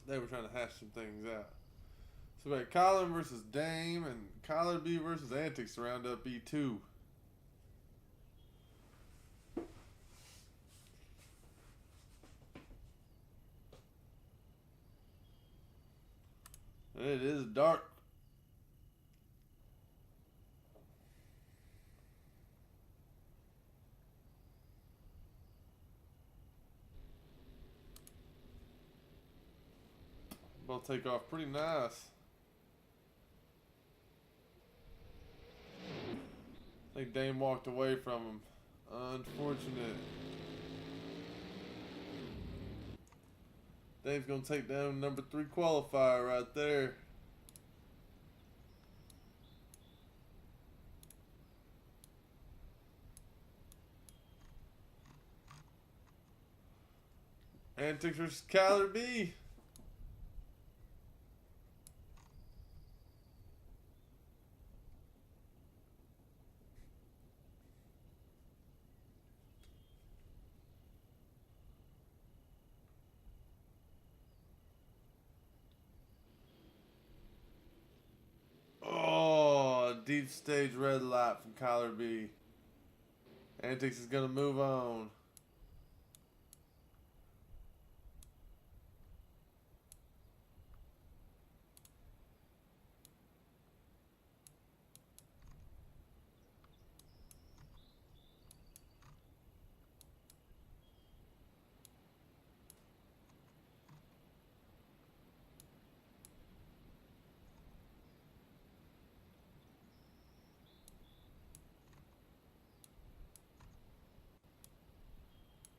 They were trying to hash some things out. So we had Colin versus Dame and Kyler B versus Antics to round up B2. It is dark. Both take off pretty nice. I think Dame walked away from him. Unfortunate. Dame's gonna take down number 3 qualifier right there. Antics versus Kyler B. Oh, deep stage red light from Kyler B. Antics is gonna move on.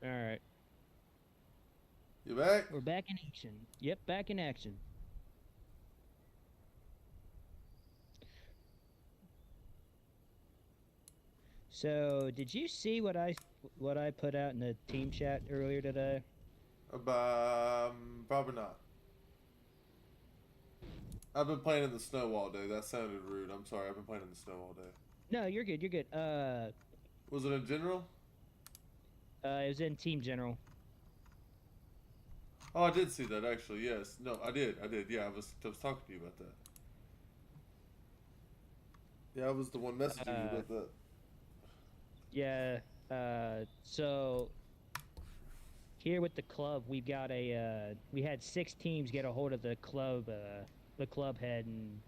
All right. You back? We're back in action. Yep, back in action. So, did you see what I put out in the team chat earlier today? Probably not. I've been playing in the snow all day. That sounded rude. I'm sorry. I've been playing in the snow all day. No, you're good. You're good. Was it in general? It was in team general. Oh, I did see that actually. Yes. No, I did. Yeah, I was talking to you about that. Yeah, I was the one messaging you about that. Yeah. So here with the club, we've got we had 6 teams get a hold of the club head, and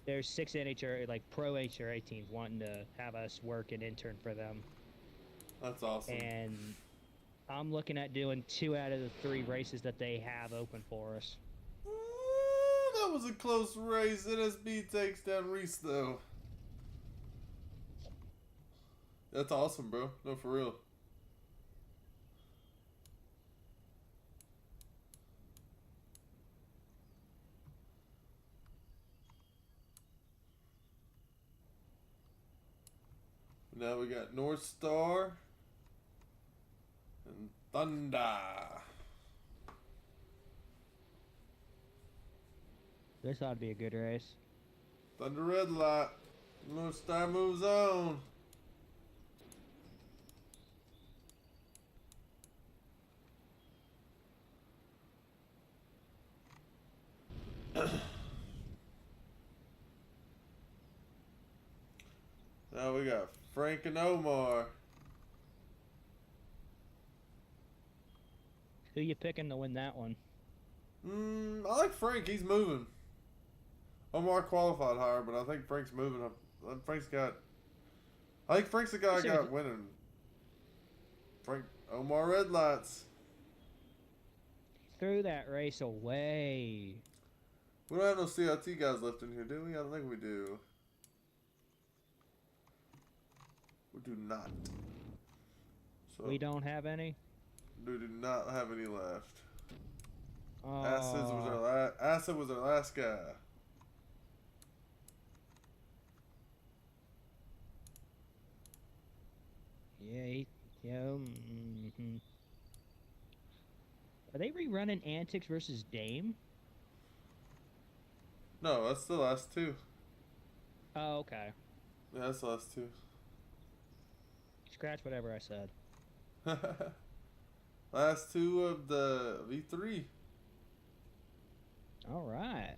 there's 6 NHRA, like pro HRA teams wanting to have us work and intern for them. That's awesome. And I'm looking at doing 2 out of the 3 races that they have open for us. Ooh, that was a close race. NSB takes down Reese though. That's awesome, bro. No, for real. Now we got North Star and Thunder. This ought to be a good race. Thunder red light. North Star moves on. Now we got Frank and Omar. Who you picking to win that one? I like Frank. He's moving. Omar qualified higher, but I think Frank's moving up. I think Frank's the guy I got winning. Omar red lights. Threw that race away. We don't have no CLT guys left in here, do we? I don't think we do. We do not. So We don't have any? we do not have any left. Oh. Acid was our last guy. Yeah, Are they rerunning Antics versus Dame? No, that's the last 2. Oh, okay. Yeah, that's the last 2. Scratch whatever I said. Last 2 of the V3. All right.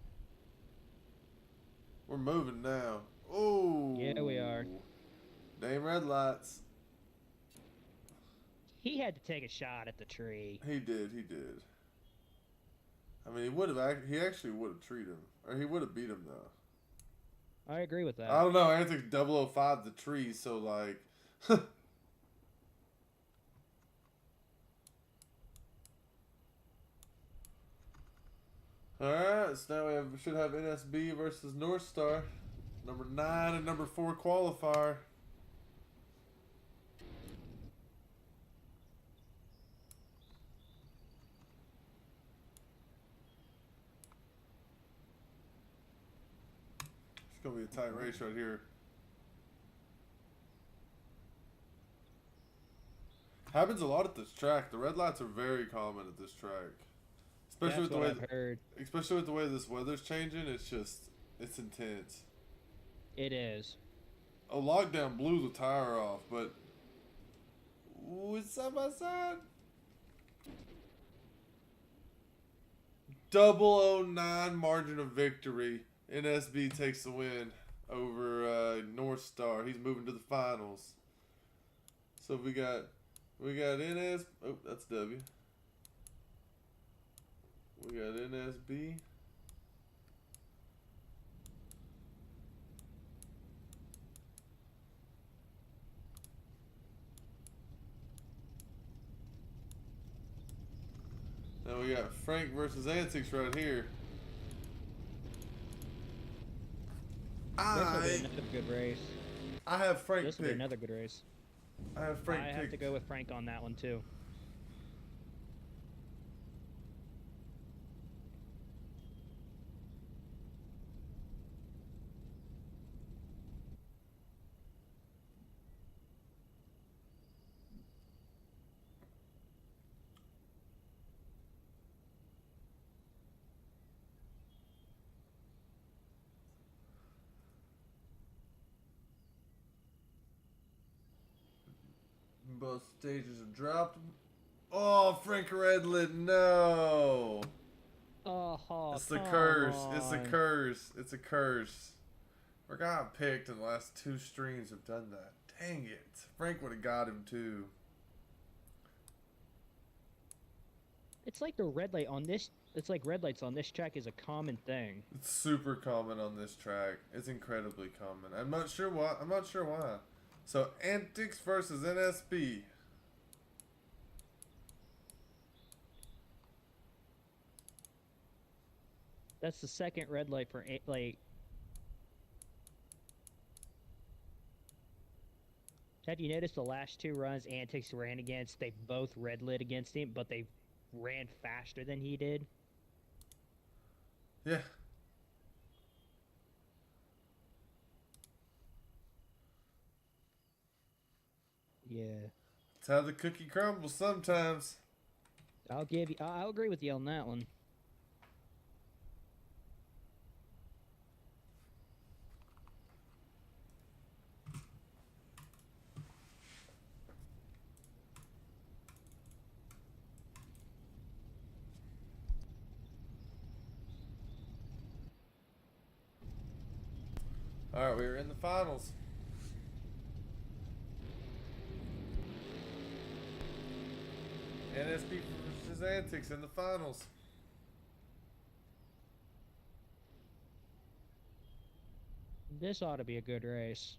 We're moving now. Oh. Yeah, we are. Dame red lights. He had to take a shot at the tree. He did. I mean, he actually would have treated him. Or he would have beat him, though. I agree with that. I don't know. Antics 005 the tree, so, like... Alright, so now we should have NSB versus North Star. Number 9 and number 4 qualifier. It's going to be a tight race right here. Happens a lot at this track. The red lights are very common at this track. Especially That's what I've heard. Especially with the way this weather's changing, it's intense. It is. A lockdown blew the tire off, but with side by side, 009 margin of victory. NSB takes the win over North Star. He's moving to the finals. So we got NS. Oh, that's W. We got NSB. Now we got Frank versus Antics right here. This will be another good race. I have Frank This will be picked. another good race. I have Frank I picked. have to go with Frank on that one too. Both stages are dropped. Oh, Frank Redlin, no. Oh, It's the come curse. It's the on. curse. It's a curse. Our guy I picked in the last 2 streams have done that. Dang it. Frank would have got him too. It's like the red light on this. It's like red lights on this track is a common thing. It's super common on this track. It's incredibly common. I'm not sure why. So, Antics versus NSB. That's the second red light for like. Have you noticed the last 2 runs Antics ran against? They both red lit against him, but they ran faster than he did. Yeah. Yeah, It's how the cookie crumbles sometimes. I'll give you. I'll agree with you on that one. Alright, we're in the finals. NSB versus Antics in the finals. This ought to be a good race.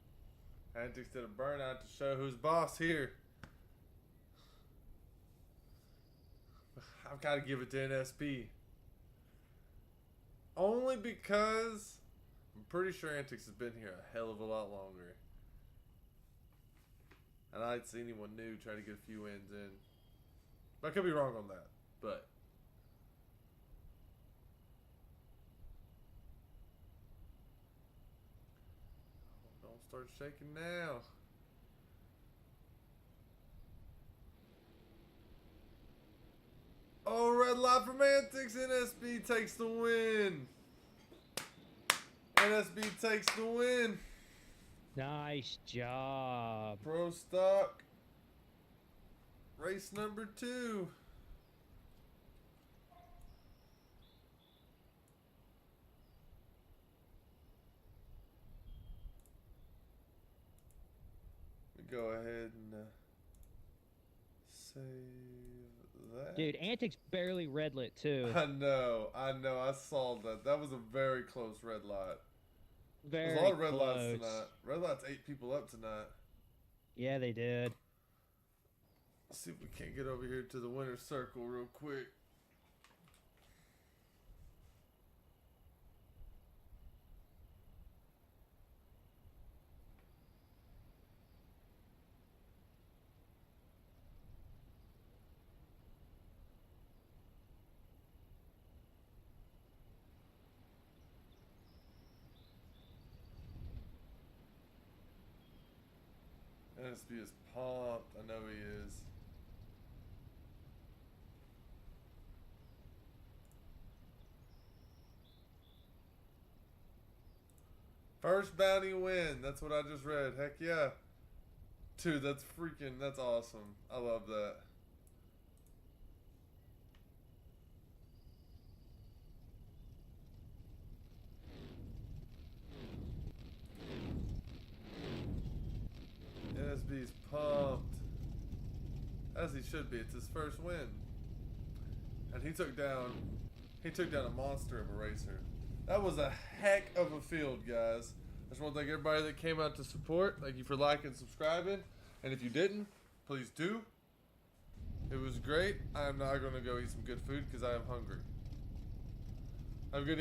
Antics did a burnout to show who's boss here. I've got to give it to NSB. Only because I'm pretty sure Antics has been here a hell of a lot longer. And I'd see anyone new try to get a few wins in. But I could be wrong on that. But don't start shaking now. Oh, red light from Antics. NSB takes the win. NSB takes the win. Nice job. Pro stock. Race number 2. Go ahead and save that. Dude, Antics barely red lit too. I know. I saw that. That was a very close red light. Very There's a lot of red close. lights tonight. Red lights ate people up tonight. Yeah, they did. Let's see if we can't get over here to the winner's circle real quick. NSB is pumped. I know he is. First bounty win. That's what I just read. Heck yeah. Dude, that's awesome. I love that. NSB's pumped. As he should be. It's his first win. And he took down a monster of a racer. That was a heck of a field, guys. I just want to thank everybody that came out to support. Thank you for liking and subscribing. And if you didn't, please do. It was great. I am now going to go eat some good food because I am hungry. Have a good